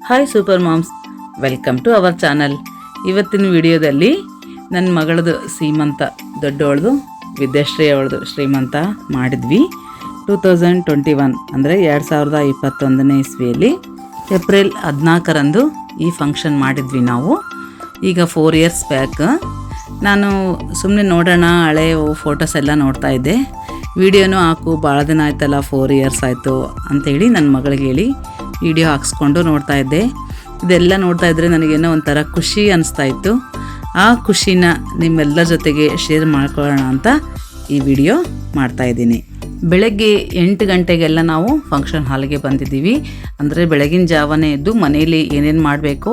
Hi super moms, welcome to our channel. ಇವತ್ತಿನ ವಿಡಿಯೋದಲ್ಲಿ ನನ್ನ ಮಗಳದು ಸೀಮಂತ, ದೊಡ್ಡವಳದು ವಿದ್ಯಾಶ್ರೀ ಅವಳದು ಶ್ರೀಮಂತ ಮಾಡಿದ್ವಿ. 2021 ಅಂದರೆ 2021ನೇ ಇಸ್ವಿಯಲ್ಲಿ ಏಪ್ರಿಲ್ 14ರಂದು ಈ ಫಂಕ್ಷನ್ ಮಾಡಿದ್ವಿ ನಾವು. ಈಗ 4 ಇಯರ್ಸ್ ಬ್ಯಾಕ್. ನಾನು ಸುಮ್ಮನೆ ನೋಡೋಣ ಹಳೆ ಫೋಟೋಸ್ ಎಲ್ಲ ನೋಡ್ತಾ ಇದ್ದೆ. ವಿಡಿಯೋನೂ ಹಾಕು, ಭಾಳ ದಿನ ಆಯ್ತಲ್ಲ, 4 ಇಯರ್ಸ್ ಆಯಿತು ಅಂಥೇಳಿ ನನ್ನ ಮಗಳಿಗೆ ಹೇಳಿ ವಿಡಿಯೋ ಹಾಕ್ಸ್ಕೊಂಡು ನೋಡ್ತಾ ಇದ್ದೆ. ಇದೆಲ್ಲ ನೋಡ್ತಾ ಇದ್ದರೆ ನನಗೇನೋ ಒಂಥರ ಖುಷಿ ಅನಿಸ್ತಾ ಇತ್ತು. ಆ ಖುಷಿನ ನಿಮ್ಮೆಲ್ಲರ ಜೊತೆಗೆ ಶೇರ್ ಮಾಡ್ಕೊಳ್ಳೋಣ ಅಂತ ಈ ವಿಡಿಯೋ ಮಾಡ್ತಾಯಿದ್ದೀನಿ. ಬೆಳಗ್ಗೆ 8 ಗಂಟೆಗೆಲ್ಲ ನಾವು ಫಂಕ್ಷನ್ ಹಾಲ್ಗೆ ಬಂದಿದ್ದೀವಿ. ಅಂದರೆ ಬೆಳಗಿನ ಜಾವನೇ ಎದ್ದು ಮನೆಯಲ್ಲಿ ಏನೇನು ಮಾಡಬೇಕು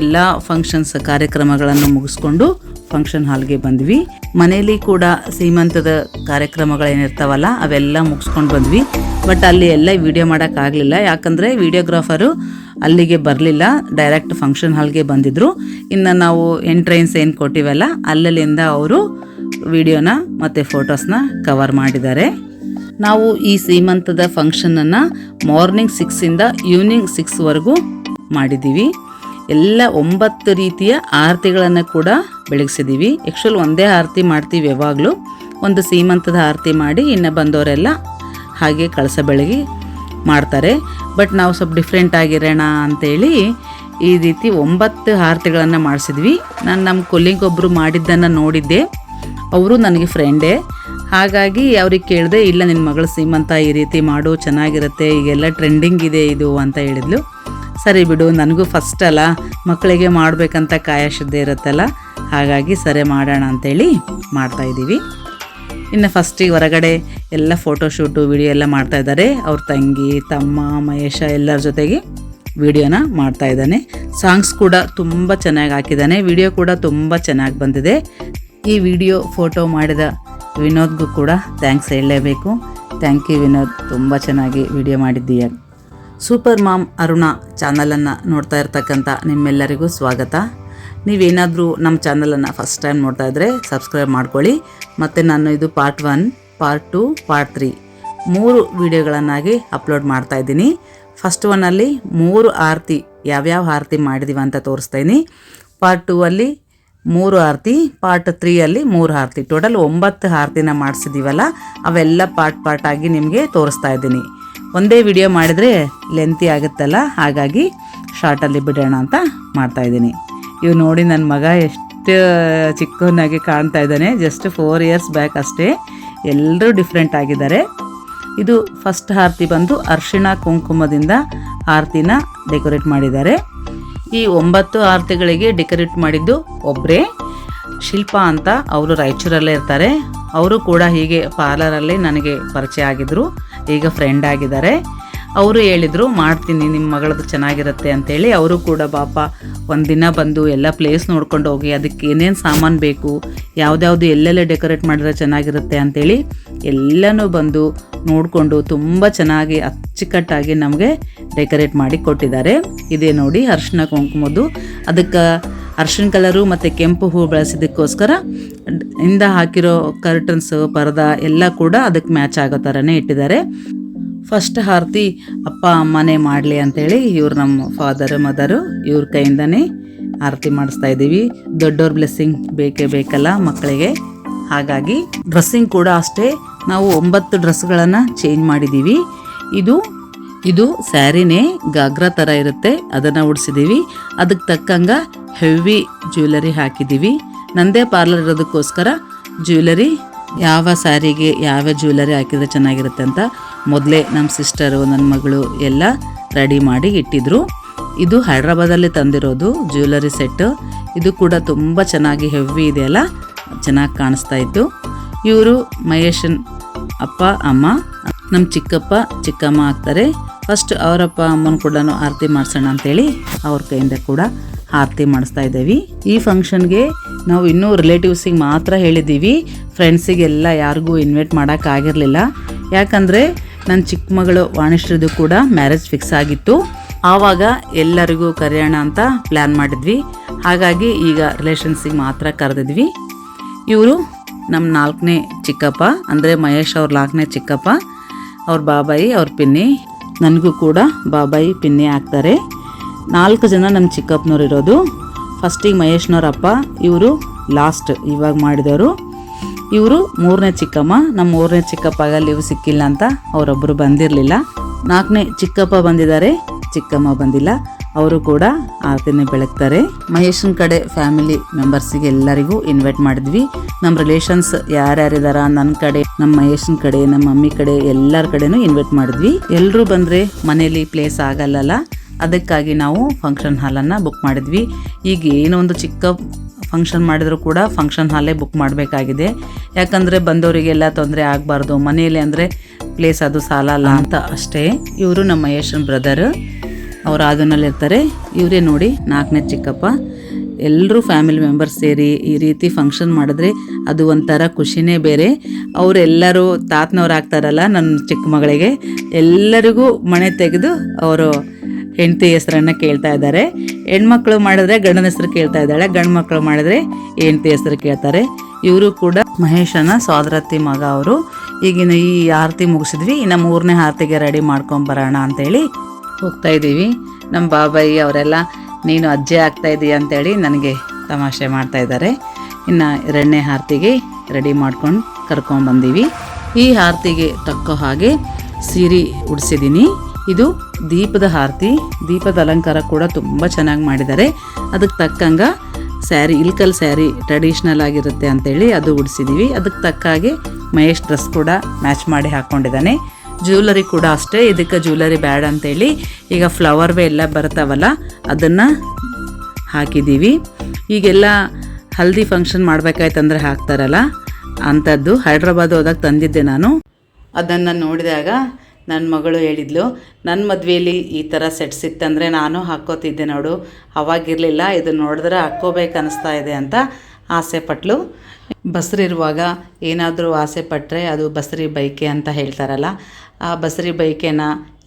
ಎಲ್ಲ ಫಂಕ್ಷನ್ಸ್ ಕಾರ್ಯಕ್ರಮಗಳನ್ನು ಮುಗಿಸ್ಕೊಂಡು ಫಂಕ್ಷನ್ ಹಾಲ್ಗೆ ಬಂದ್ವಿ. ಮನೆಯಲ್ಲಿ ಕೂಡ ಸೀಮಂತದ ಕಾರ್ಯಕ್ರಮಗಳೇನಿರ್ತಾವಲ್ಲ ಅವೆಲ್ಲ ಮುಗಿಸ್ಕೊಂಡು ಬಂದ್ವಿ. ಬಟ್ ಅಲ್ಲಿ ಎಲ್ಲ ವಿಡಿಯೋ ಮಾಡೋಕ್ಕಾಗಲಿಲ್ಲ, ಯಾಕಂದರೆ ವಿಡಿಯೋಗ್ರಾಫರು ಅಲ್ಲಿಗೆ ಬರಲಿಲ್ಲ, ಡೈರೆಕ್ಟ್ ಫಂಕ್ಷನ್ ಹಾಲ್ಗೆ ಬಂದಿದ್ದರು. ಇನ್ನು ನಾವು ಎಂಟ್ರೆನ್ಸ್ ಏನು ಕೊಟ್ಟಿವಲ್ಲ ಅಲ್ಲಿಂದ ಅವರು ವಿಡಿಯೋನ ಮತ್ತು ಫೋಟೋಸ್ನ ಕವರ್ ಮಾಡಿದ್ದಾರೆ. ನಾವು ಈ ಸೀಮಂತದ ಫಂಕ್ಷನನ್ನು ಮಾರ್ನಿಂಗ್ 6ಇಂದ ಈವ್ನಿಂಗ್ 6ವರೆಗೂ ಮಾಡಿದ್ದೀವಿ. ಎಲ್ಲ 9 ರೀತಿಯ ಆರತಿಗಳನ್ನು ಕೂಡ ಬೆಳಗಿಸಿದ್ದೀವಿ. ಆ್ಯಕ್ಚುಲಿ ಒಂದೇ ಆರತಿ ಮಾಡ್ತೀವಿ ಯಾವಾಗಲೂ, ಒಂದು ಸೀಮಂತದ ಆರತಿ ಮಾಡಿ ಇನ್ನು ಬಂದವರೆಲ್ಲ ಹಾಗೆ ಕಳಸ ಬೆಳಗಿ ಮಾಡ್ತಾರೆ. ಬಟ್ ನಾವು ಸ್ವಲ್ಪ ಡಿಫ್ರೆಂಟ್ ಆಗಿರೋಣ ಅಂಥೇಳಿ ಈ ರೀತಿ 9 ಆರತಿಗಳನ್ನು ಮಾಡಿಸಿದ್ವಿ. ನಾನು ನಮ್ಮ ಕೊಲ್ಲಿಗೊಬ್ಬರು ಮಾಡಿದ್ದನ್ನು ನೋಡಿದ್ದೆ, ಅವರು ನನಗೆ ಫ್ರೆಂಡೇ. ಹಾಗಾಗಿ ಅವ್ರಿಗೆ ಕೇಳಿದೆ, ಇಲ್ಲ ನಿನ್ನ ಮಗಳ ಸೀಮಂತ ಈ ರೀತಿ ಮಾಡು, ಚೆನ್ನಾಗಿರುತ್ತೆ, ಈಗೆಲ್ಲ ಟ್ರೆಂಡಿಂಗ್ ಇದೆ ಇದು ಅಂತ ಹೇಳಿದ್ಲು. ಸರಿ ಬಿಡು, ನನಗೂ ಫಸ್ಟ್ ಅಲ್ಲ, ಮಕ್ಕಳಿಗೆ ಮಾಡಬೇಕಂತ ಕಾಯಶುದ್ಧ ಇರುತ್ತಲ್ಲ, ಹಾಗಾಗಿ ಸರಿ ಮಾಡೋಣ ಅಂಥೇಳಿ ಮಾಡ್ತಾಯಿದ್ದೀವಿ. ಇನ್ನು ಫಸ್ಟಿಗೆ ಹೊರಗಡೆ ಎಲ್ಲ ಫೋಟೋಶೂಟು ವಿಡಿಯೋ ಎಲ್ಲ ಮಾಡ್ತಾಯಿದ್ದಾರೆ. ಅವ್ರ ತಂಗಿ, ತಮ್ಮ, ಮಹೇಶ ಎಲ್ಲರ ಜೊತೆಗೆ ವಿಡಿಯೋನ ಮಾಡ್ತಾಯಿದ್ದಾನೆ. ಸಾಂಗ್ಸ್ ಕೂಡ ತುಂಬ ಚೆನ್ನಾಗಿ ಹಾಕಿದ್ದಾನೆ. ವಿಡಿಯೋ ಕೂಡ ತುಂಬ ಚೆನ್ನಾಗಿ ಬಂದಿದೆ. ಈ ವಿಡಿಯೋ ಫೋಟೋ ಮಾಡಿದ ವಿನೋದ್ಗೂ ಕೂಡ ಥ್ಯಾಂಕ್ಸ್ ಹೇಳಲೇಬೇಕು. ಥ್ಯಾಂಕ್ ಯು ವಿನೋದ್, ತುಂಬ ಚೆನ್ನಾಗಿ ವಿಡಿಯೋ ಮಾಡಿದ್ದೀಯ. ಸೂಪರ್ ಮಾಮ್ ಅರುಣಾ ಚಾನಲನ್ನು ನೋಡ್ತಾ ಇರ್ತಕ್ಕಂಥ ನಿಮ್ಮೆಲ್ಲರಿಗೂ ಸ್ವಾಗತ. ನೀವೇನಾದರೂ ನಮ್ಮ ಚಾನಲನ್ನು ಫಸ್ಟ್ ಟೈಮ್ ನೋಡ್ತಾ ಇದ್ದರೆ ಸಬ್ಸ್ಕ್ರೈಬ್ ಮಾಡ್ಕೊಳ್ಳಿ. ಮತ್ತು ನಾನು ಇದು ಪಾರ್ಟ್ 1, ಪಾರ್ಟ್ 2, ಪಾರ್ಟ್ 3 3 ವಿಡಿಯೋಗಳನ್ನಾಗಿ ಅಪ್ಲೋಡ್ ಮಾಡ್ತಾಯಿದ್ದೀನಿ. ಫಸ್ಟ್ 1ಅಲ್ಲಿ 3 ಆರತಿ, ಯಾವ್ಯಾವ ಆರತಿ ಮಾಡಿದ್ದೀವಿ ಅಂತ ತೋರಿಸ್ತಾಯಿದ್ದೀನಿ. ಪಾರ್ಟ್ 2ಅಲ್ಲಿ 3 ಆರತಿ, ಪಾರ್ಟ್ 3ಅಲ್ಲಿ 3 ಆರತಿ, ಟೋಟಲ್ 9 ಆರತಿನ ಮಾಡಿಸಿದ್ದೀವಲ್ಲ, ಅವೆಲ್ಲ ಪಾರ್ಟ್ ಆಗಿ ನಿಮಗೆ ತೋರಿಸ್ತಾ ಇದ್ದೀನಿ. ಒಂದೇ ವಿಡಿಯೋ ಮಾಡಿದರೆ ಲೆಂತಿ ಆಗುತ್ತಲ್ಲ, ಹಾಗಾಗಿ ಶಾರ್ಟಲ್ಲಿ ಬಿಡೋಣ ಅಂತ ಮಾಡ್ತಾಯಿದ್ದೀನಿ. ಇವು ನೋಡಿ, ನನ್ನ ಮಗ ಎಷ್ಟು ಚಿಕ್ಕವನಾಗಿ ಕಾಣ್ತಾ ಇದ್ದಾನೆ. ಜಸ್ಟ್ 4 ಇಯರ್ಸ್ ಬ್ಯಾಕ್ ಅಷ್ಟೇ. ಎಲ್ಲರೂ ಡಿಫ್ರೆಂಟ್ ಆಗಿದ್ದಾರೆ. ಇದು ಫಸ್ಟ್ ಆರತಿ ಬಂದು ಅರಿಶಿಣ ಕುಂಕುಮದಿಂದ ಆರತಿನ ಡೆಕೋರೇಟ್ ಮಾಡಿದ್ದಾರೆ. ಈ 9 ಆರತಿಗಳಿಗೆ ಡೆಕೋರೇಟ್ ಮಾಡಿದ್ದು ಒಬ್ಬರೇ, ಶಿಲ್ಪ ಅಂತ. ಅವರು ರಾಯಚೂರಲ್ಲೇ ಇರ್ತಾರೆ. ಅವರು ಕೂಡ ಹೀಗೆ ಪಾರ್ಲರಲ್ಲಿ ನನಗೆ ಪರಿಚಯ ಆಗಿದ್ದರು, ಈಗ ಫ್ರೆಂಡ್ ಆಗಿದ್ದಾರೆ. ಅವರು ಹೇಳಿದರು, ಮಾಡ್ತೀನಿ, ನಿಮ್ಮ ಮಗಳದ್ದು ಚೆನ್ನಾಗಿರುತ್ತೆ ಅಂಥೇಳಿ. ಅವರು ಕೂಡ ಪಾಪ ಒಂದಿನ ಬಂದು ಎಲ್ಲ ಪ್ಲೇಸ್ ನೋಡ್ಕೊಂಡು ಹೋಗಿ ಅದಕ್ಕೆ ಏನೇನು ಸಾಮಾನು ಬೇಕು, ಯಾವುದ್ಯಾವುದು ಎಲ್ಲೆಲ್ಲ ಡೆಕೋರೇಟ್ ಮಾಡಿದ್ರೆ ಚೆನ್ನಾಗಿರುತ್ತೆ ಅಂಥೇಳಿ ಎಲ್ಲನೂ ಬಂದು ನೋಡಿಕೊಂಡು ತುಂಬ ಚೆನ್ನಾಗಿ ಅಚ್ಚುಕಟ್ಟಾಗಿ ನಮಗೆ ಡೆಕೋರೇಟ್ ಮಾಡಿ ಕೊಟ್ಟಿದ್ದಾರೆ. ಇದೇ ನೋಡಿ ಅರಿಶಿಣ ಕುಂಕುಮದ್ದು. ಅದಕ್ಕೆ ಅರಿಶಿಣ ಕಲರು ಮತ್ತು ಕೆಂಪು ಹೂ ಬಳಸಿದ್ದಕ್ಕೋಸ್ಕರ ಇಂದ ಹಾಕಿರೋ ಕರ್ಟನ್ಸ್, ಪರ್ದ ಎಲ್ಲ ಕೂಡ ಅದಕ್ಕೆ ಮ್ಯಾಚ್ ಆಗೋ ಥರನೇ ಇಟ್ಟಿದ್ದಾರೆ. ಫಸ್ಟ್ ಆರತಿ ಅಪ್ಪ ಅಮ್ಮನೇ ಮಾಡಲಿ ಅಂಥೇಳಿ ಇವ್ರು ನಮ್ಮ ಫಾದರು ಮದರು ಇವ್ರ ಕೈಯಿಂದನೇ ಆರತಿ ಮಾಡಿಸ್ತಾ ಇದ್ದೀವಿ. ದೊಡ್ಡವ್ರ ಬ್ಲೆಸ್ಸಿಂಗ್ ಬೇಕೇ ಬೇಕಲ್ಲ ಮಕ್ಕಳಿಗೆ. ಹಾಗಾಗಿ ಡ್ರೆಸ್ಸಿಂಗ್ ಕೂಡ ಅಷ್ಟೇ, ನಾವು 9 ಡ್ರೆಸ್ಗಳನ್ನು ಚೇಂಜ್ ಮಾಡಿದ್ದೀವಿ. ಇದು ಸ್ಯಾರಿನೇ ಗಾಗ್ರಾ ಥರ ಇರುತ್ತೆ, ಅದನ್ನು ಉಡಿಸಿದ್ದೀವಿ. ಅದಕ್ಕೆ ತಕ್ಕಂಗೆ ಹೆವಿ ಜ್ಯುವೆಲರಿ ಹಾಕಿದ್ದೀವಿ. ನಂದೇ ಪಾರ್ಲರ್ ಇರೋದಕ್ಕೋಸ್ಕರ ಜ್ಯುವೆಲರಿ ಯಾವ ಸ್ಯಾರಿಗೆ ಯಾವ ಜ್ಯುವೆಲರಿ ಹಾಕಿದರೆ ಚೆನ್ನಾಗಿರುತ್ತೆ ಅಂತ ಮೊದಲೇ ನಮ್ಮ ಸಿಸ್ಟರು, ನನ್ನ ಮಗಳು ಎಲ್ಲ ರೆಡಿ ಮಾಡಿ ಇಟ್ಟಿದ್ರು. ಇದು ಹೈದ್ರಾಬಾದಲ್ಲಿ ತಂದಿರೋದು ಜ್ಯುವೆಲರಿ ಸೆಟ್ಟು. ಇದು ಕೂಡ ತುಂಬ ಚೆನ್ನಾಗಿ ಹೆವಿ ಇದೆಯಲ್ಲ, ಚೆನ್ನಾಗಿ ಕಾಣಿಸ್ತಾ ಇತ್ತು. ಇವರು ಮಹೇಶನ್ ಅಪ್ಪ ಅಮ್ಮ, ನಮ್ಮ ಚಿಕ್ಕಪ್ಪ ಚಿಕ್ಕಮ್ಮ ಆಗ್ತಾರೆ. ಫಸ್ಟ್ ಅವರಪ್ಪ ಅಮ್ಮನ ಕೂಡ ಆರತಿ ಮಾಡಿಸೋಣ ಅಂಥೇಳಿ ಅವ್ರ ಕೈಯಿಂದ ಕೂಡ ಆರತಿ ಮಾಡಿಸ್ತಾ ಇದ್ದೀವಿ. ಈ ಫಂಕ್ಷನ್ಗೆ ನಾವು ಇನ್ನೂ ರಿಲೇಟಿವ್ಸಿಗೆ ಮಾತ್ರ ಹೇಳಿದ್ದೀವಿ, ಫ್ರೆಂಡ್ಸಿಗೆಲ್ಲ ಯಾರಿಗೂ ಇನ್ವೈಟ್ ಮಾಡೋಕ್ಕಾಗಿರಲಿಲ್ಲ. ಯಾಕಂದರೆ ನನ್ನ ಚಿಕ್ಕ ಮಗಳು ವಾಣಿಶ್ರೀದು ಕೂಡ ಮ್ಯಾರೇಜ್ ಫಿಕ್ಸ್ ಆಗಿತ್ತು. ಆವಾಗ ಎಲ್ಲರಿಗೂ ಕರೆಯೋಣ ಅಂತ ಪ್ಲ್ಯಾನ್ ಮಾಡಿದ್ವಿ. ಹಾಗಾಗಿ ಈಗ ರಿಲೇಷನ್ಸಿಗೆ ಮಾತ್ರ ಕರೆದಿದ್ವಿ. ಇವರು ನಮ್ಮ 4ನೇ ಚಿಕ್ಕಪ್ಪ, ಅಂದರೆ ಮಹೇಶ್ ಅವ್ರ 4ನೇ ಚಿಕ್ಕಪ್ಪ, ಅವ್ರ ಬಾಬಾಯಿ, ಅವ್ರ ಪಿನ್ನಿ. ನನಗೂ ಕೂಡ ಬಾಬಾಯಿ ಪಿನ್ನಿ ಆಗ್ತಾರೆ. 4 ಜನ ನಮ್ಮ ಚಿಕ್ಕಪ್ಪನವ್ರು ಇರೋದು. ಫಸ್ಟಿಗೆ ಮಹೇಶ್ನವ್ರ ಅಪ್ಪ, ಇವರು ಲಾಸ್ಟ್ ಇವಾಗ ಮಾಡಿದವರು. ಇವರು 3ನೇ ಚಿಕ್ಕಮ್ಮ. ನಮ್ಮ 3ನೇ ಚಿಕ್ಕಪ್ಪಗ ಲೀವ್ ಸಿಕ್ಕಿಲ್ಲ ಅಂತ ಅವರೊಬ್ಬರು ಬಂದಿರಲಿಲ್ಲ. 4ನೇ ಚಿಕ್ಕಪ್ಪ ಬಂದಿದ್ದಾರೆ, ಚಿಕ್ಕಮ್ಮ ಬಂದಿಲ್ಲ. ಅವರು ಕೂಡ ಆರತಿನೇ ಬೆಳಗ್ತಾರೆ. ಮಹೇಶನ ಕಡೆ ಫ್ಯಾಮಿಲಿ ಮೆಂಬರ್ಸಿಗೆ ಎಲ್ಲರಿಗೂ ಇನ್ವೈಟ್ ಮಾಡಿದ್ವಿ. ನಮ್ಮ ರಿಲೇಷನ್ಸ್ ಯಾರ್ಯಾರಿದಾರ ನನ್ನ ಕಡೆ, ನಮ್ಮ ಮಹೇಶನ ಕಡೆ, ನಮ್ಮ ಮಮ್ಮಿ ಕಡೆ ಎಲ್ಲರ ಕಡೆನೂ ಇನ್ವೈಟ್ ಮಾಡಿದ್ವಿ. ಎಲ್ಲರೂ ಬಂದರೆ ಮನೇಲಿ ಪ್ಲೇಸ್ ಆಗಲ್ಲಲ್ಲ, ಅದಕ್ಕಾಗಿ ನಾವು ಫಂಕ್ಷನ್ ಹಾಲನ್ನು ಬುಕ್ ಮಾಡಿದ್ವಿ. ಈಗ ಏನೋ ಒಂದು ಚಿಕ್ಕ ಫಂಕ್ಷನ್ ಮಾಡಿದರೂ ಕೂಡ ಫಂಕ್ಷನ್ ಹಾಲೇ ಬುಕ್ ಮಾಡಬೇಕಾಗಿದೆ. ಯಾಕಂದರೆ ಬಂದವರಿಗೆಲ್ಲ ತೊಂದರೆ ಆಗಬಾರ್ದು, ಮನೆಯಲ್ಲಿ ಅಂದರೆ ಪ್ಲೇಸ್ ಅದು ಸಾಲಲ್ಲ ಅಂತ ಅಷ್ಟೇ. ಇವರು ನಮ್ಮ ಮಹೇಶನ ಬ್ರದರ್, ಅವರು ಆದನಲ್ಲಿರ್ತಾರೆ. ಇವರೇ ನೋಡಿ 4ನೇ ಚಿಕ್ಕಪ್ಪ. ಎಲ್ಲರೂ ಫ್ಯಾಮಿಲಿ ಮೆಂಬರ್ಸ್ ಸೇರಿ ಈ ರೀತಿ ಫಂಕ್ಷನ್ ಮಾಡಿದ್ರೆ ಅದು ಒಂಥರ ಖುಷಿನೇ ಬೇರೆ. ಅವರೆಲ್ಲರೂ ತಾತನವ್ರು ಆಗ್ತಾರಲ್ಲ ನನ್ನ ಚಿಕ್ಕ ಮಗಳಿಗೆ, ಎಲ್ಲರಿಗೂ ಮಣೆ ತೆಗೆದು ಅವರು ಹೆಂಡತಿ ಹೆಸರನ್ನು ಕೇಳ್ತಾ ಇದ್ದಾರೆ. ಹೆಣ್ಮಕ್ಳು ಮಾಡಿದ್ರೆ ಗಂಡನ ಹೆಸರು ಕೇಳ್ತಾ ಇದ್ದಾಳೆ, ಗಂಡು ಮಕ್ಕಳು ಮಾಡಿದ್ರೆ ಹೆಂಡತಿ ಹೆಸರು ಕೇಳ್ತಾರೆ. ಇವರು ಕೂಡ ಮಹೇಶನ ಸೋದರತ್ತಿ ಮಗ ಅವರು. ಈಗಿನ ಈ ಆರತಿ ಮುಗಿಸಿದ್ವಿ, ಇನ್ನು 3ನೇ ಆರತಿಗೆ ರೆಡಿ ಮಾಡ್ಕೊಂಬರೋಣ ಅಂತೇಳಿ ಹೋಗ್ತಾ ಇದ್ದೀವಿ. ನಮ್ಮ ಬಾಬಾಯಿ ಅವರೆಲ್ಲ ನೀನು ಅಜ್ಜೆ ಆಗ್ತಾ ಇದೀಯ ಅಂತೇಳಿ ನನಗೆ ತಮಾಷೆ ಮಾಡ್ತಾ ಇದ್ದಾರೆ. ಇನ್ನು 2ನೇ ಆರತಿಗೆ ರೆಡಿ ಮಾಡ್ಕೊಂಡು ಕರ್ಕೊಂಡ್ಬಂದೀವಿ. ಈ ಆರತಿಗೆ ತಕ್ಕ ಹಾಗೆ ಸೀರೆ ಉಡಿಸಿದ್ದೀನಿ. ಇದು ದೀಪದ ಆರತಿ. ದೀಪದ ಅಲಂಕಾರ ಕೂಡ ತುಂಬ ಚೆನ್ನಾಗಿ ಮಾಡಿದ್ದಾರೆ. ಅದಕ್ಕೆ ತಕ್ಕಂಗೆ ಸ್ಯಾರಿ, ಇಲ್ಕಲ್ ಸ್ಯಾರಿ ಟ್ರೆಡಿಷ್ನಲ್ ಆಗಿರುತ್ತೆ ಅಂತೇಳಿ ಅದು ಉಡಿಸಿದ್ದೀವಿ. ಅದಕ್ಕೆ ತಕ್ಕ ಹಾಗೆ ಮಹೇಶ್ ಡ್ರೆಸ್ ಕೂಡ ಮ್ಯಾಚ್ ಮಾಡಿ ಹಾಕ್ಕೊಂಡಿದ್ದಾನೆ. ಜ್ಯುವೆಲರಿ ಕೂಡ ಅಷ್ಟೇ, ಇದಕ್ಕೆ ಜ್ಯುವೆಲರಿ ಬ್ಯಾಡ್ ಅಂತೇಳಿ ಈಗ ಫ್ಲವರ್ವೇ ಎಲ್ಲ ಬರ್ತಾವಲ್ಲ ಅದನ್ನು ಹಾಕಿದ್ದೀವಿ. ಈಗೆಲ್ಲ ಹಲ್ದಿ ಫಂಕ್ಷನ್ ಮಾಡಬೇಕಾಯ್ತಂದ್ರೆ ಹಾಕ್ತಾರಲ್ಲ ಅಂಥದ್ದು ಹೈದ್ರಾಬಾದ್ ಹೋದಾಗ ತಂದಿದ್ದೆ ನಾನು. ಅದನ್ನು ನೋಡಿದಾಗ ನನ್ನ ಮಗಳು ಹೇಳಿದ್ಲು, ನನ್ನ ಮದುವೆಯಲ್ಲಿ ಈ ಥರ ಸೆಟ್ಸ್ ಇತ್ತಂದರೆ ನಾನು ಹಾಕ್ಕೋತಿದ್ದೆ ನೋಡು, ಅವಾಗಿರಲಿಲ್ಲ, ಇದು ನೋಡಿದ್ರೆ ಹಾಕ್ಕೋಬೇಕು ಅನ್ನಿಸ್ತಾ ಇದೆ ಅಂತ ಆಸೆ ಪಟ್ಲು. ಬಸ್ರಿರುವಾಗ ಏನಾದರೂ ಆಸೆ ಪಟ್ಟರೆ ಅದು ಬಸ್ರಿ ಬೈಕೆ ಅಂತ ಹೇಳ್ತಾರಲ್ಲ, ಆ ಬಸ್ರಿ ಬೈಕೆನ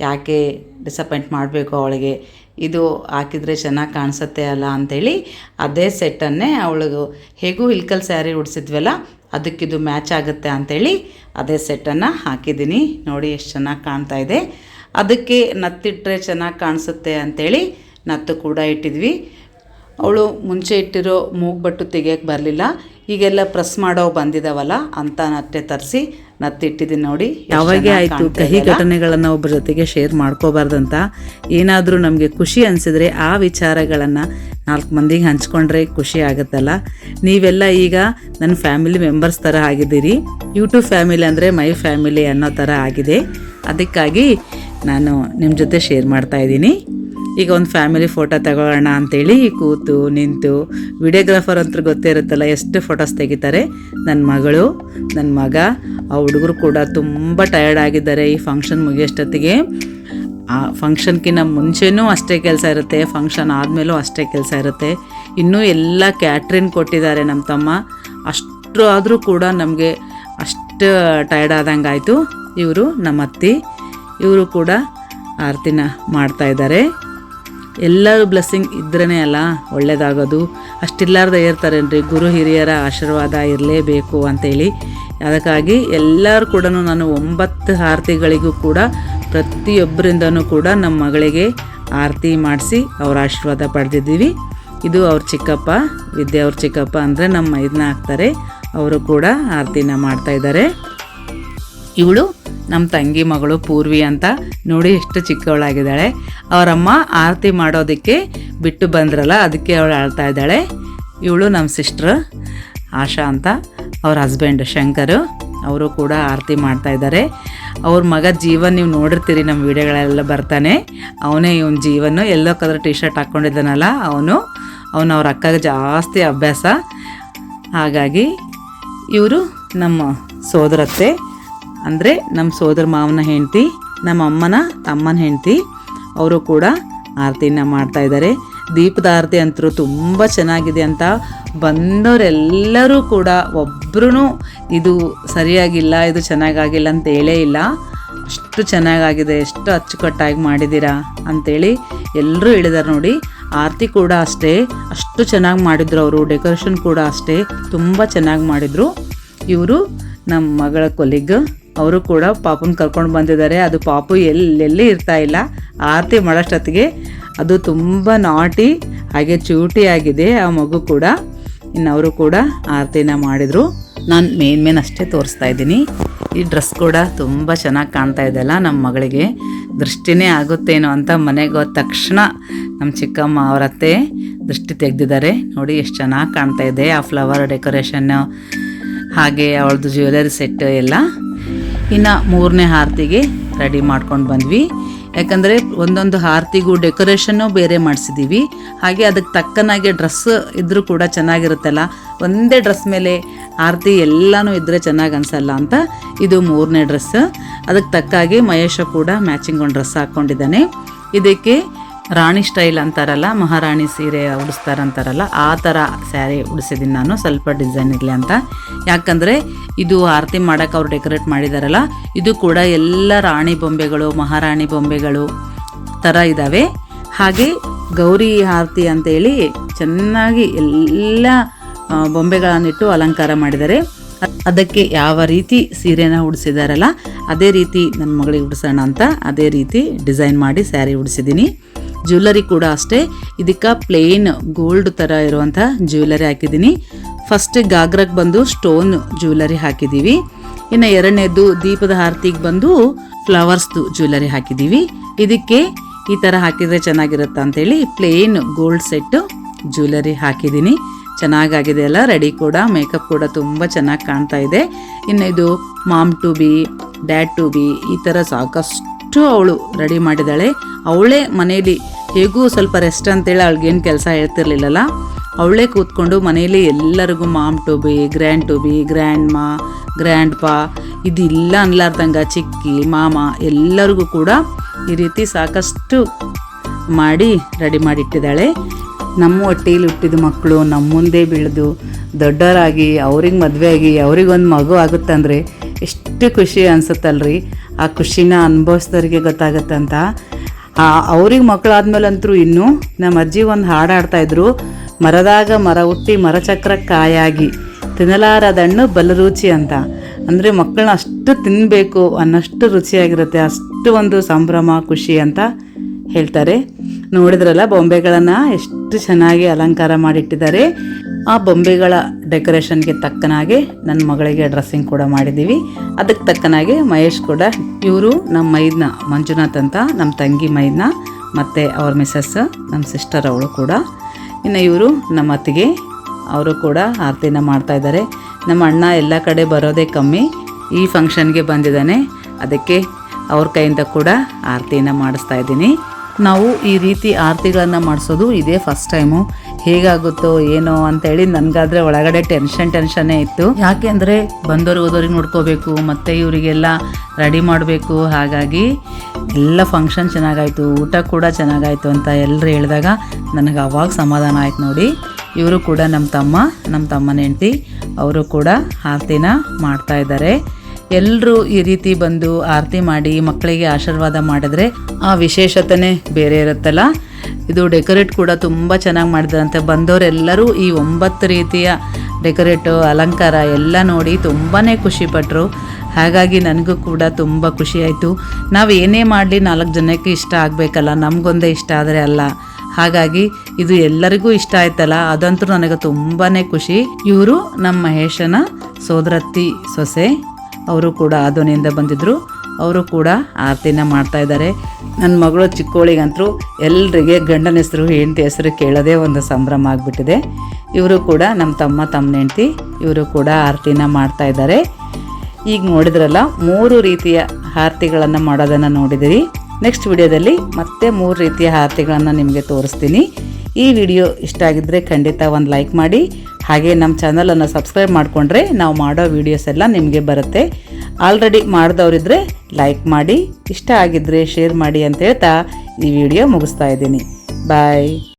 ಯಾಕೆ ಡಿಸಪಾಯಿಂಟ್ ಮಾಡಬೇಕು ಅವಳಿಗೆ, ಇದು ಹಾಕಿದರೆ ಚೆನ್ನಾಗಿ ಕಾಣಿಸುತ್ತೆ ಅಲ್ಲ ಅಂಥೇಳಿ ಅದೇ ಸೆಟ್ಟನ್ನೇ ಅವಳಿಗೂ ಹೇಗೂ ಇಲ್ಕಲ್ ಸ್ಯಾರಿ ಉಡಿಸಿದ್ವಲ್ಲ ಅದಕ್ಕಿದು ಮ್ಯಾಚ್ ಆಗುತ್ತೆ ಅಂಥೇಳಿ ಅದೇ ಸೆಟ್ಟನ್ನು ಹಾಕಿದ್ದೀನಿ. ನೋಡಿ ಎಷ್ಟು ಚೆನ್ನಾಗಿ ಕಾಣ್ತಾ ಇದೆ. ಅದಕ್ಕೆ ನತ್ತಿಟ್ಟರೆ ಚೆನ್ನಾಗಿ ಕಾಣಿಸುತ್ತೆ ಅಂಥೇಳಿ ನತ್ತು ಕೂಡ ಇಟ್ಟಿದ್ವಿ. ಅವಳು ಮುಂಚೆ ಇಟ್ಟಿರೋ ಮೂಗ್ಬಟ್ಟು ತೆಗಿಯೋಕ್ಕೆ ಬರಲಿಲ್ಲ, ಈಗೆಲ್ಲ ಪ್ರೆಸ್ ಮಾಡೋ ಬಂದಿದ್ದಾವಲ್ಲ ಅಂತ ನಟ್ಟೆ ತರಿಸಿ ನತ್ತಿಟ್ಟಿದ್ದೀನಿ. ನೋಡಿ ಯಾವಾಗೇ ಆಯಿತು ಕಹಿ ಘಟನೆಗಳನ್ನು ಒಬ್ಬರ ಜೊತೆಗೆ ಶೇರ್ ಮಾಡ್ಕೋಬಾರ್ದಂತ. ಏನಾದರೂ ನಮಗೆ ಖುಷಿ ಅನಿಸಿದ್ರೆ ಆ ವಿಚಾರಗಳನ್ನು 4 ಮಂದಿಗೆ ಹಂಚ್ಕೊಂಡ್ರೆ ಖುಷಿ ಆಗುತ್ತಲ್ಲ. ನೀವೆಲ್ಲ ಈಗ ನನ್ನ ಫ್ಯಾಮಿಲಿ ಮೆಂಬರ್ಸ್ ಥರ ಆಗಿದ್ದೀರಿ. ಯೂಟ್ಯೂಬ್ ಫ್ಯಾಮಿಲಿ ಅಂದರೆ ಮೈ ಫ್ಯಾಮಿಲಿ ಅನ್ನೋ ಥರ ಆಗಿದೆ. ಅದಕ್ಕಾಗಿ ನಾನು ನಿಮ್ಮ ಜೊತೆ ಶೇರ್ ಮಾಡ್ತಾಯಿದ್ದೀನಿ. ಈಗ ಒಂದು ಫ್ಯಾಮಿಲಿ ಫೋಟೋ ತಗೊಳ್ಳೋಣ ಅಂಥೇಳಿ ಕೂತು ನಿಂತು, ವಿಡಿಯೋಗ್ರಾಫರ್ ಅಂತೂ ಗೊತ್ತೇ ಇರುತ್ತಲ್ಲ ಎಷ್ಟು ಫೋಟೋಸ್ ತೆಗಿತಾರೆ. ನನ್ನ ಮಗಳು, ನನ್ನ ಮಗ, ಆ ಹುಡುಗರು ಕೂಡ ತುಂಬ ಟಯರ್ಡ್ ಆಗಿದ್ದಾರೆ ಈ ಫಂಕ್ಷನ್ ಮುಗಿಯೋಷ್ಟೊತ್ತಿಗೆ. ಆ ಫಂಕ್ಷನ್ಕಿಂತ ಮುಂಚೆನೂ ಅಷ್ಟೇ ಕೆಲಸ ಇರುತ್ತೆ, ಫಂಕ್ಷನ್ ಆದಮೇಲೂ ಅಷ್ಟೇ ಕೆಲಸ ಇರುತ್ತೆ. ಇನ್ನೂ ಎಲ್ಲ ಕ್ಯಾಟ್ರಿನ್ ಕೊಟ್ಟಿದ್ದಾರೆ ನಮ್ಮ ತಮ್ಮ. ಅಷ್ಟು ಆದರೂ ಕೂಡ ನಮಗೆ ಅಷ್ಟು ಟಯರ್ಡ್ ಆದಂಗೆ ಆಯಿತು. ಇವರು ನಮ್ಮ ಅತ್ತಿ, ಇವರು ಕೂಡ ಆರತಿನ ಮಾಡ್ತಾಯಿದ್ದಾರೆ. ಎಲ್ಲರೂ ಬ್ಲೆಸ್ಸಿಂಗ್ ಇದ್ರೇ ಅಲ್ಲ ಒಳ್ಳೆಯದಾಗೋದು. ಅಷ್ಟಿಲ್ಲಾರ್ದೆ ಇರ್ತಾರೇನ್ರಿ, ಗುರು ಹಿರಿಯರ ಆಶೀರ್ವಾದ ಇರಲೇಬೇಕು ಅಂತೇಳಿ. ಅದಕ್ಕಾಗಿ ಎಲ್ಲರೂ ಕೂಡ ನಾನು 9 ಆರತಿಗಳಿಗೂ ಕೂಡ ಪ್ರತಿಯೊಬ್ಬರಿಂದನೂ ಕೂಡ ನಮ್ಮ ಮಗಳಿಗೆ ಆರತಿ ಮಾಡಿಸಿ ಅವ್ರ ಆಶೀರ್ವಾದ ಪಡೆದಿದ್ದೀವಿ. ಇದು ಅವ್ರ ಚಿಕ್ಕಪ್ಪ, ವಿದ್ಯೆ ಅವ್ರ ಚಿಕ್ಕಪ್ಪ ಅಂದರೆ ನಮ್ಮ ಇದನ್ನ ಹಾಕ್ತಾರೆ, ಅವರು ಕೂಡ ಆರತಿನ ಮಾಡ್ತಾಯಿದ್ದಾರೆ. ಇವಳು ನಮ್ಮ ತಂಗಿ ಮಗಳು ಪೂರ್ವಿ ಅಂತ. ನೋಡಿ ಎಷ್ಟು ಚಿಕ್ಕವಳಾಗಿದ್ದಾಳೆ. ಅವರಮ್ಮ ಆರತಿ ಮಾಡೋದಕ್ಕೆ ಬಿಟ್ಟು ಬಂದ್ರಲ್ಲ ಅದಕ್ಕೆ ಅವಳು ಆಳ್ತಾ ಇದ್ದಾಳೆ. ಇವಳು ನಮ್ಮ ಸಿಸ್ಟ್ರ್ ಆಶಾ ಅಂತ, ಅವ್ರ ಹಸ್ಬೆಂಡ್ ಶಂಕರ್, ಅವರು ಕೂಡ ಆರತಿ ಮಾಡ್ತಾಯಿದ್ದಾರೆ. ಅವ್ರ ಮಗ ಜೀವನ್ ನೀವು ನೋಡಿರ್ತೀರಿ, ನಮ್ಮ ವಿಡಿಯೋಗಳೆಲ್ಲ ಬರ್ತಾನೆ, ಅವನೇ ಇವನು ಜೀವನು. ಎಲ್ಲೋ ಕಲರ್ ಟಿ ಶರ್ಟ್ ಹಾಕ್ಕೊಂಡಿದ್ದಾನಲ್ಲ ಅವನು ಅವ್ರ ಅಕ್ಕಗೆ ಜಾಸ್ತಿ ಅಭ್ಯಾಸ. ಹಾಗಾಗಿ ಇವರು ನಮ್ಮ ಸೋದರತ್ತೆ ಅಂದರೆ ನಮ್ಮ ಸೋದರ ಮಾವನ ಹೆಂಡತಿ, ನಮ್ಮ ಅಮ್ಮನ ತಮ್ಮನ ಹೆಂಡತಿ. ಅವರು ಕೂಡ ಆರತಿನ ಮಾಡ್ತಾಯಿದ್ದಾರೆ. ದೀಪದ ಆರತಿ ಅಂತೂ ತುಂಬ ಚೆನ್ನಾಗಿದೆ ಅಂತ ಬಂದವರೆಲ್ಲರೂ ಕೂಡ ಒಬ್ಬರೂ ಇದು ಸರಿಯಾಗಿಲ್ಲ, ಇದು ಚೆನ್ನಾಗಾಗಿಲ್ಲ ಅಂತ ಹೇಳೇ ಇಲ್ಲ. ಅಷ್ಟು ಚೆನ್ನಾಗಾಗಿದೆ, ಎಷ್ಟು ಅಚ್ಚುಕಟ್ಟಾಗಿ ಮಾಡಿದ್ದೀರಾ ಅಂಥೇಳಿ ಎಲ್ಲರೂ ಹೇಳಿದ್ದಾರೆ. ನೋಡಿ ಆರತಿ ಕೂಡ ಅಷ್ಟೇ ಅಷ್ಟು ಚೆನ್ನಾಗಿ ಮಾಡಿದ್ರು ಅವರು. ಡೆಕೋರೇಷನ್ ಕೂಡ ಅಷ್ಟೇ ತುಂಬ ಚೆನ್ನಾಗಿ ಮಾಡಿದರು. ಇವರು ನಮ್ಮ ಮಗಳ ಕೊಲಿಗ್, ಅವರು ಕೂಡ ಪಾಪನ ಕರ್ಕೊಂಡು ಬಂದಿದ್ದಾರೆ. ಅದು ಪಾಪು ಎಲ್ಲೆಲ್ಲಿ ಇರ್ತಾ ಇಲ್ಲ. ಆರತಿ ಮಾಡೋಷ್ಟೊತ್ತಿಗೆ ಅದು ತುಂಬ ನಾಟಿ ಹಾಗೆ ಚೂಟಿ ಆಗಿದೆ ಆ ಮಗು ಕೂಡ. ಇನ್ನು ಅವರು ಕೂಡ ಆರತಿನ ಮಾಡಿದರು. ನಾನು ಮೇನ್ ಅಷ್ಟೇ ತೋರಿಸ್ತಾ ಇದ್ದೀನಿ. ಈ ಡ್ರೆಸ್ ಕೂಡ ತುಂಬ ಚೆನ್ನಾಗಿ ಕಾಣ್ತಾ ಇದೆಯಲ್ಲ, ನಮ್ಮ ಮಗಳಿಗೆ ದೃಷ್ಟಿನೇ ಆಗುತ್ತೇನೋ ಅಂತ ಮನೆಗೆ ಹೋದ ತಕ್ಷಣ ನಮ್ಮ ಚಿಕ್ಕಮ್ಮ ಅವರತ್ತೆ ದೃಷ್ಟಿ ತೆಗೆದಿದ್ದಾರೆ. ನೋಡಿ ಎಷ್ಟು ಚೆನ್ನಾಗಿ ಕಾಣ್ತಾ ಇದೆ ಆ ಫ್ಲವರ್ ಡೆಕೋರೇಷನ್ನು, ಹಾಗೆ ಅವಳದು ಜ್ಯುವೆಲರಿ ಸೆಟ್ ಎಲ್ಲ. ಇನ್ನು 3ನೇ ಆರತಿಗೆ ರೆಡಿ ಮಾಡ್ಕೊಂಡು ಬಂದ್ವಿ. ಯಾಕಂದರೆ ಒಂದೊಂದು ಆರತಿಗೂ ಡೆಕೋರೇಷನ್ನು ಬೇರೆ ಮಾಡಿಸಿದ್ದೀವಿ. ಹಾಗೆ ಅದಕ್ಕೆ ತಕ್ಕನಾಗೆ ಡ್ರೆಸ್ ಇದ್ದರೂ ಕೂಡ ಚೆನ್ನಾಗಿರುತ್ತಲ್ಲ, ಒಂದೇ ಡ್ರೆಸ್ ಮೇಲೆ ಆರತಿ ಎಲ್ಲನೂ ಇದ್ದರೆ ಚೆನ್ನಾಗಿ ಅನಿಸಲ್ಲ ಅಂತ ಇದು 3ನೇ ಡ್ರೆಸ್. ಅದಕ್ಕೆ ತಕ್ಕಾಗಿ ಮಹೇಶ ಕೂಡ ಮ್ಯಾಚಿಂಗ್ ಒಂದು ಡ್ರೆಸ್ ಹಾಕ್ಕೊಂಡಿದ್ದಾನೆ. ಇದಕ್ಕೆ ರಾಣಿ ಸ್ಟೈಲ್ ಅಂತಾರಲ್ಲ, ಮಹಾರಾಣಿ ಸೀರೆ ಉಡಿಸ್ತಾರಂತಾರಲ್ಲ, ಆ ಥರ ಸ್ಯಾರಿ ಉಡಿಸಿದ್ದೀನಿ ನಾನು, ಸ್ವಲ್ಪ ಡಿಸೈನ್ ಇರಲಿ ಅಂತ. ಯಾಕಂದರೆ ಇದು ಆರತಿ ಮಾಡೋಕ್ಕೆ ಅವ್ರು ಡೆಕೋರೇಟ್ ಮಾಡಿದಾರಲ್ಲ, ಇದು ಕೂಡ ಎಲ್ಲ ರಾಣಿ ಬೊಂಬೆಗಳು, ಮಹಾರಾಣಿ ಬೊಂಬೆಗಳು ಥರ ಇದ್ದಾವೆ. ಹಾಗೆ ಗೌರಿ ಆರತಿ ಅಂತೇಳಿ ಚೆನ್ನಾಗಿ ಎಲ್ಲ ಬೊಂಬೆಗಳನ್ನಿಟ್ಟು ಅಲಂಕಾರ ಮಾಡಿದ್ದಾರೆ. ಅದಕ್ಕೆ ಯಾವ ರೀತಿ ಸೀರೆನ ಉಡಿಸಿದಾರಲ್ಲ ಅದೇ ರೀತಿ ನನ್ನ ಮಗಳಿಗೆ ಉಡಿಸೋಣ ಅಂತ ಅದೇ ರೀತಿ ಡಿಸೈನ್ ಮಾಡಿ ಸ್ಯಾರಿ ಉಡಿಸಿದ್ದೀನಿ. ಜ್ಯುವೆಲರಿ ಕೂಡ ಅಷ್ಟೇ, ಇದಕ್ಕೆ ಪ್ಲೇನ್ ಗೋಲ್ಡ್ ಥರ ಇರುವಂಥ ಜ್ಯುವೆಲರಿ ಹಾಕಿದ್ದೀನಿ. ಫಸ್ಟ್ ಗಾಗ್ರಕ್ಕೆ ಬಂದು ಸ್ಟೋನ್ ಜ್ಯುವೆಲರಿ ಹಾಕಿದ್ದೀವಿ. ಇನ್ನು 2ನೇದು ದೀಪದ ಆರತಿಗೆ ಬಂದು ಫ್ಲವರ್ಸ್ದು ಜ್ಯುವೆಲರಿ ಹಾಕಿದ್ದೀವಿ. ಇದಕ್ಕೆ ಈ ಥರ ಹಾಕಿದರೆ ಚೆನ್ನಾಗಿರುತ್ತೆ ಅಂತೇಳಿ ಪ್ಲೇನ್ ಗೋಲ್ಡ್ ಸೆಟ್ಟು ಜ್ಯುವೆಲರಿ ಹಾಕಿದ್ದೀನಿ. ಚೆನ್ನಾಗಾಗಿದೆ ಅಲ್ಲ, ರೆಡಿ ಕೂಡ, ಮೇಕಪ್ ಕೂಡ ತುಂಬ ಚೆನ್ನಾಗಿ ಕಾಣ್ತಾ ಇದೆ. ಇನ್ನು ಇದು mom to be, dad to be, ಈ ಥರ ಸಾಕಷ್ಟು ಅವಳು ರೆಡಿ ಮಾಡಿದ್ದಾಳೆ. ಅವಳೇ ಮನೇಲಿ ಹೇಗೂ ಸ್ವಲ್ಪ ರೆಸ್ಟ್ ಅಂತೇಳಿ ಅವಳಿಗೇನು ಕೆಲಸ ಹೇಳ್ತಿರ್ಲಿಲ್ಲಲ್ಲ, ಅವಳೇ ಕೂತ್ಕೊಂಡು ಮನೇಲಿ ಎಲ್ಲರಿಗೂ ಮಾಮ್ ಟು ಬಿ, ಗ್ರ್ಯಾಂಡ್ ಮಾ, ಗ್ರ್ಯಾಂಡ್ ಪಾ ಇದಿಲ್ಲ ಅನ್ಲಾರ್ದಂಗೆ ಚಿಕ್ಕಿ ಮಾಮ ಎಲ್ಲರಿಗೂ ಕೂಡ ಈ ರೀತಿ ಸಾಕಷ್ಟು ಮಾಡಿ ರೆಡಿ ಮಾಡಿಟ್ಟಿದ್ದಾಳೆ. ನಮ್ಮ ಹೊಟ್ಟೆಯಲ್ಲಿ ಹುಟ್ಟಿದ ಮಕ್ಕಳು ನಮ್ಮ ಮುಂದೆ ಬೆಳೆದು ದೊಡ್ಡವರಾಗಿ ಅವ್ರಿಗೆ ಮದುವೆ ಆಗಿ ಅವ್ರಿಗೊಂದು ಮಗು ಆಗುತ್ತಂದರೆ ಎಷ್ಟು ಖುಷಿ ಅನಿಸುತ್ತಲ್ರಿ. ಆ ಖುಷಿನ ಅನುಭವಿಸಿದವ್ರಿಗೆ ಗೊತ್ತಾಗುತ್ತಂತ. ಅವ್ರಿಗೆ ಮಕ್ಕಳಾದ್ಮೇಲಂತರೂ ಇನ್ನೂ ನಮ್ಮ ಅಜ್ಜಿ ಒಂದು ಹಾಡು ಹಾಡ್ತಾಯಿದ್ರು, ಮರದಾಗ ಮರ ಹುಟ್ಟಿ ಮರಚಕ್ರ ಕಾಯಾಗಿ ತಿನ್ನಲಾರದಣ್ಣು ಬಲರುಚಿ ಅಂತ. ಅಂದರೆ ಮಕ್ಕಳನ್ನ ಅಷ್ಟು ತಿನ್ನಬೇಕು ಅನ್ನೋಷ್ಟು ರುಚಿಯಾಗಿರುತ್ತೆ, ಅಷ್ಟು ಒಂದು ಸಂಭ್ರಮ ಖುಷಿ ಅಂತ ಹೇಳ್ತಾರೆ. ನೋಡಿದ್ರಲ್ಲ ಬೊಂಬೆಗಳನ್ನು ಎಷ್ಟು ಚೆನ್ನಾಗಿ ಅಲಂಕಾರ ಮಾಡಿಟ್ಟಿದ್ದಾರೆ. ಆ ಬೊಂಬೆಗಳ ಡೆಕೋರೇಷನ್ಗೆ ತಕ್ಕನಾಗೆ ನನ್ನ ಮಗಳಿಗೆ ಡ್ರೆಸ್ಸಿಂಗ್ ಕೂಡ ಮಾಡಿದ್ದೀವಿ. ಅದಕ್ಕೆ ತಕ್ಕನಾಗೆ ಮಹೇಶ್ ಕೂಡ, ಇವರು ನಮ್ಮ ಮೈದ್ನ ಮಂಜುನಾಥ್ ಅಂತ, ನಮ್ಮ ತಂಗಿ ಮೈದ್ನ, ಮತ್ತು ಅವ್ರ ಮಿಸ್ಸಸ್ ನಮ್ಮ ಸಿಸ್ಟರ್ ಅವಳು ಕೂಡ. ಇನ್ನು ಇವರು ನಮ್ಮ ಅತ್ತಿಗೆ, ಅವರು ಕೂಡ ಆರತಿನ ಮಾಡ್ತಾಯಿದ್ದಾರೆ. ನಮ್ಮ ಅಣ್ಣ ಎಲ್ಲ ಕಡೆ ಬರೋದೇ ಕಮ್ಮಿ, ಈ ಫಂಕ್ಷನ್ಗೆ ಬಂದಿದ್ದಾನೆ, ಅದಕ್ಕೆ ಅವ್ರ ಕೈಯಿಂದ ಕೂಡ ಆರತಿನ ಮಾಡಿಸ್ತಾ ಇದ್ದೀನಿ. ನಾವು ಈ ರೀತಿ ಆರತಿಗಳನ್ನು ಮಾಡಿಸೋದು ಇದೇ ಫಸ್ಟ್ ಟೈಮು. ಹೇಗಾಗುತ್ತೋ ಏನೋ ಅಂತೇಳಿ ನನಗಾದರೆ ಒಳಗಡೆ ಟೆನ್ಷನ್ನೇ ಇತ್ತು. ಯಾಕೆಂದರೆ ಬಂದವ್ರಿಗೆ ಹೋದವ್ರಿಗೆ ನೋಡ್ಕೋಬೇಕು, ಮತ್ತು ಇವರಿಗೆಲ್ಲ ರೆಡಿ ಮಾಡಬೇಕು. ಹಾಗಾಗಿ ಎಲ್ಲ ಫಂಕ್ಷನ್ ಚೆನ್ನಾಗಾಯಿತು, ಊಟ ಕೂಡ ಚೆನ್ನಾಗಾಯಿತು ಅಂತ ಎಲ್ಲರೂ ಹೇಳಿದಾಗ ನನಗೆ ಅವಾಗ ಸಮಾಧಾನ ಆಯ್ತು ನೋಡಿ. ಇವರು ಕೂಡ ನಮ್ಮ ತಮ್ಮನ ಹೆಂಡತಿ, ಅವರು ಕೂಡ ಆರತಿನ ಮಾಡ್ತಾಯಿದ್ದಾರೆ. ಎಲ್ಲರೂ ಈ ರೀತಿ ಬಂದು ಆರತಿ ಮಾಡಿ ಮಕ್ಕಳಿಗೆ ಆಶೀರ್ವಾದ ಮಾಡಿದ್ರೆ ಆ ವಿಶೇಷತೆನೇ ಬೇರೆ ಇರುತ್ತಲ್ಲ. ಇದು ಡೆಕೋರೇಟ್ ಕೂಡ ತುಂಬ ಚೆನ್ನಾಗಿ ಮಾಡಿದ್ರಂತೆ. ಬಂದವರೆಲ್ಲರೂ ಈ 9 ರೀತಿಯ ಡೆಕೋರೇಟು ಅಲಂಕಾರ ಎಲ್ಲ ನೋಡಿ ತುಂಬಾ ಖುಷಿಪಟ್ಟರು. ಹಾಗಾಗಿ ನನಗೂ ಕೂಡ ತುಂಬ ಖುಷಿಯಾಯಿತು. ನಾವು ಏನೇ ಮಾಡಲಿ 4 ಜನಕ್ಕೆ ಇಷ್ಟ ಆಗಬೇಕಲ್ಲ, ನಮಗೊಂದೇ ಇಷ್ಟ ಆದರೆ ಅಲ್ಲ. ಹಾಗಾಗಿ ಇದು ಎಲ್ಲರಿಗೂ ಇಷ್ಟ ಆಯ್ತಲ್ಲ, ಅದಂತೂ ನನಗೆ ತುಂಬಾ ಖುಷಿ. ಇವರು ನಮ್ಮ ಮಹೇಶನ ಸೋದರತ್ತಿ ಸೊಸೆ, ಅವರು ಕೂಡ ಆದೋನಿಯಿಂದ ಬಂದಿದ್ದರು. ಅವರು ಕೂಡ ಆರತಿನ ಮಾಡ್ತಾಯಿದ್ದಾರೆ. ನನ್ನ ಮಗಳು ಚಿಕ್ಕೋಳಿಗಂತರೂ ಎಲ್ರಿಗೆ ಗಂಡನ ಹೆಸರು ಹೆಂಡತಿ ಹೆಸರು ಕೇಳೋದೇ ಒಂದು ಸಂಭ್ರಮ ಆಗಿಬಿಟ್ಟಿದೆ. ಇವರು ಕೂಡ ನಮ್ಮ ತಮ್ಮನ ಹೆಂಡತಿ, ಇವರು ಕೂಡ ಆರತಿನ ಮಾಡ್ತಾಯಿದ್ದಾರೆ. ಈಗ ನೋಡಿದ್ರಲ್ಲ 3 ರೀತಿಯ ಆರತಿಗಳನ್ನು ಮಾಡೋದನ್ನು ನೋಡಿದಿರಿ. ನೆಕ್ಸ್ಟ್ ವಿಡಿಯೋದಲ್ಲಿ ಮತ್ತೆ 3 ರೀತಿಯ ಆರತಿಗಳನ್ನು ನಿಮಗೆ ತೋರಿಸ್ತೀನಿ. ಈ ವಿಡಿಯೋ ಇಷ್ಟ ಆಗಿದ್ದರೆ ಖಂಡಿತ ಒಂದು ಲೈಕ್ ಮಾಡಿ, ಹಾಗೆ ನಮ್ಮ ಚಾನಲನ್ನು ಸಬ್ಸ್ಕ್ರೈಬ್ ಮಾಡಿಕೊಂಡ್ರೆ ನಾವು ಮಾಡೋ ವೀಡಿಯೋಸ್ ಎಲ್ಲ ನಿಮಗೆ ಬರುತ್ತೆ. ಆಲ್ರೆಡಿ ಮಾಡಿದವರಿದ್ದರೆ ಲೈಕ್ ಮಾಡಿ, ಇಷ್ಟ ಆಗಿದ್ದರೆ ಶೇರ್ ಮಾಡಿ ಅಂತ ಹೇಳ್ತಾ ಈ ವಿಡಿಯೋ ಮುಗಿಸ್ತಾ ಇದ್ದೀನಿ. ಬಾಯ್.